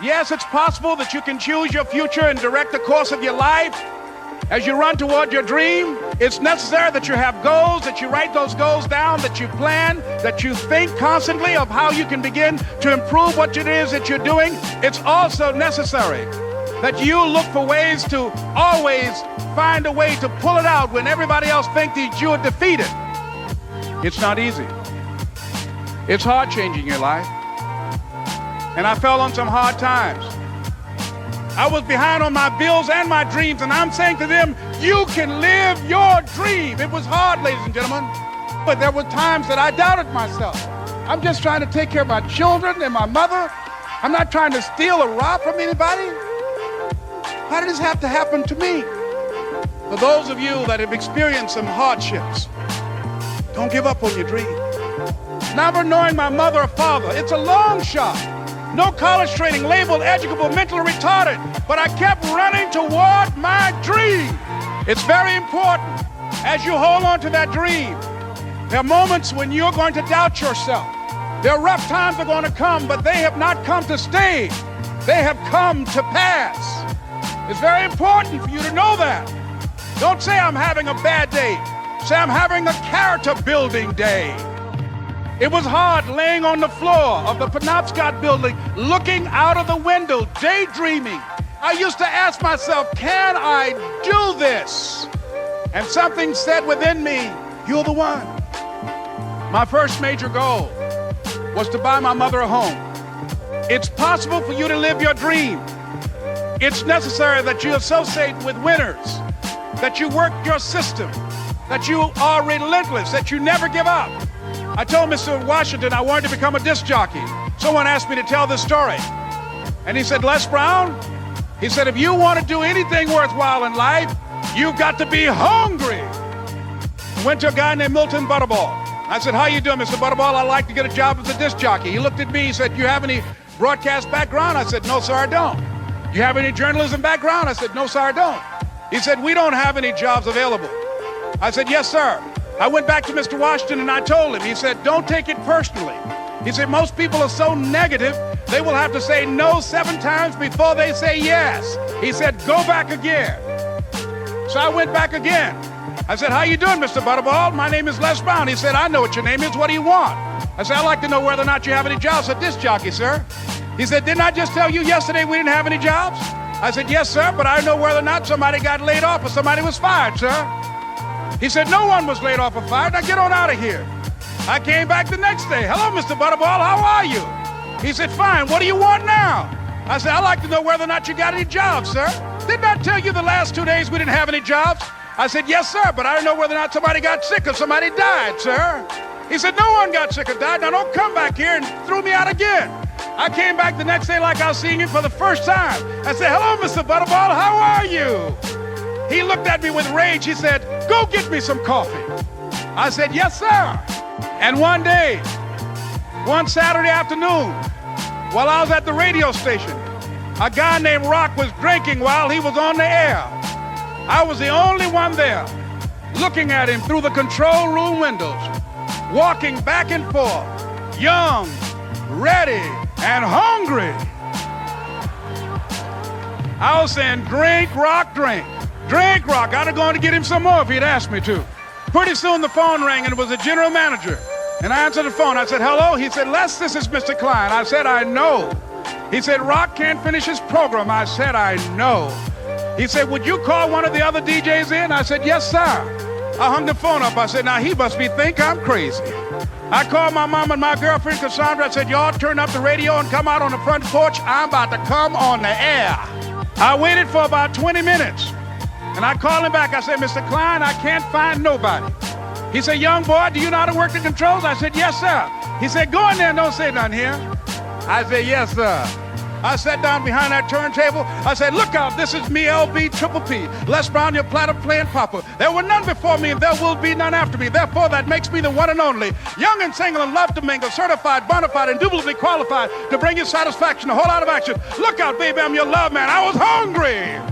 Yes, it's possible that you can choose your future and direct the course of your life as you run toward your dream. It's necessary that you have goals, that you write those goals down, that you plan, that you think constantly of how you can begin to improve what it is that you're doing. It's also necessary that you look for ways to always find a way to pull it out when everybody else thinks that you are defeated. It's not easy. It's hard changing your life. And I fell on some hard times. I was behind on my bills and my dreams, and I'm saying to them, you can live your dream. It was hard, ladies and gentlemen, but there were times that I doubted myself. I'm just trying to take care of my children and my mother. I'm not trying to steal or rob from anybody. How did this have to happen to me? For those of you that have experienced some hardships, don't give up on your dream. Never knowing my mother or father, it's a long shot. No college training, labeled educable, mentally retarded, but I kept running toward my dream. It's very important as you hold on to that dream. There are moments when you're going to doubt yourself. There are rough times that are going to come, but they have not come to stay. They have come to pass. It's very important for you to know that. Don't say I'm having a bad day. Say I'm having a character building day. It was hard laying on the floor of the Penobscot building, looking out of the window, daydreaming. I used to ask myself, can I do this? And something said within me, you're the one. My first major goal was to buy my mother a home. It's possible for you to live your dream. It's necessary that you associate with winners, that you work your system, that you are relentless, that you never give up. I told Mr. Washington I wanted to become a disc jockey. Someone asked me to tell this story. And he said, Les Brown, he said, if you want to do anything worthwhile in life, you've got to be hungry. I went to a guy named Milton Butterball. I said, how you doing, Mr. Butterball? I'd like to get a job as a disc jockey. He looked at me, he said, you have any broadcast background? I said, no, sir, I don't. You have any journalism background? I said, no, sir, I don't. He said, we don't have any jobs available. I said, yes, sir. I went back to Mr. Washington and I told him, he said, don't take it personally. He said, most people are so negative, they will have to say no 7 times before they say yes. He said, go back again. So I went back again. I said, how you doing, Mr. Butterball? My name is Les Brown. He said, I know what your name is. What do you want? I said, I'd like to know whether or not you have any jobs at disc jockey, sir. He said, didn't I just tell you yesterday we didn't have any jobs? I said, yes, sir, but I know whether or not somebody got laid off or somebody was fired, sir. He said, no one was laid off or fired. Now get on out of here. I came back the next day. Hello, Mr. Butterball, how are you? He said, fine, what do you want now? I said, I'd like to know whether or not you got any jobs, sir. Didn't I tell you the last 2 days we didn't have any jobs? I said, yes, sir, but I don't know whether or not somebody got sick or somebody died, sir. He said, no one got sick or died. Now don't come back here and throw me out again. I came back the next day like I was seeing him for the first time. I said, hello, Mr. Butterball, how are you? He looked at me with rage. He said, go get me some coffee. I said, yes, sir. And one day, one Saturday afternoon, while I was at the radio station, a guy named Rock was drinking while he was on the air. I was the only one there, looking at him through the control room windows, walking back and forth, young, ready, and hungry. I was saying, drink, Rock, drink. Drink, Rock. I'd have gone to get him some more if he'd asked me to. Pretty soon the phone rang and it was the general manager. And I answered the phone. I said, hello? He said, Les, this is Mr. Klein. I said, I know. He said, Rock can't finish his program. I said, I know. He said, would you call one of the other DJs in? I said, yes, sir. I hung the phone up. I said, now he must think I'm crazy. I called my mom and my girlfriend, Cassandra. I said, y'all turn up the radio and come out on the front porch. I'm about to come on the air. I waited for about 20 minutes. And I called him back. I said, Mr. Klein, I can't find nobody. He said, young boy, do you know how to work the controls? I said, yes, sir. He said, go in there and don't say nothing here. I said, yes, sir. I sat down behind that turntable. I said, look out, this is me, LB Triple P. Les Brown, your platter playing papa. There were none before me and there will be none after me. Therefore, that makes me the one and only. Young and single and love to mingle, certified, bona fide, indubitably qualified to bring you satisfaction, a whole lot of action. Look out, baby, I'm your love man. I was hungry.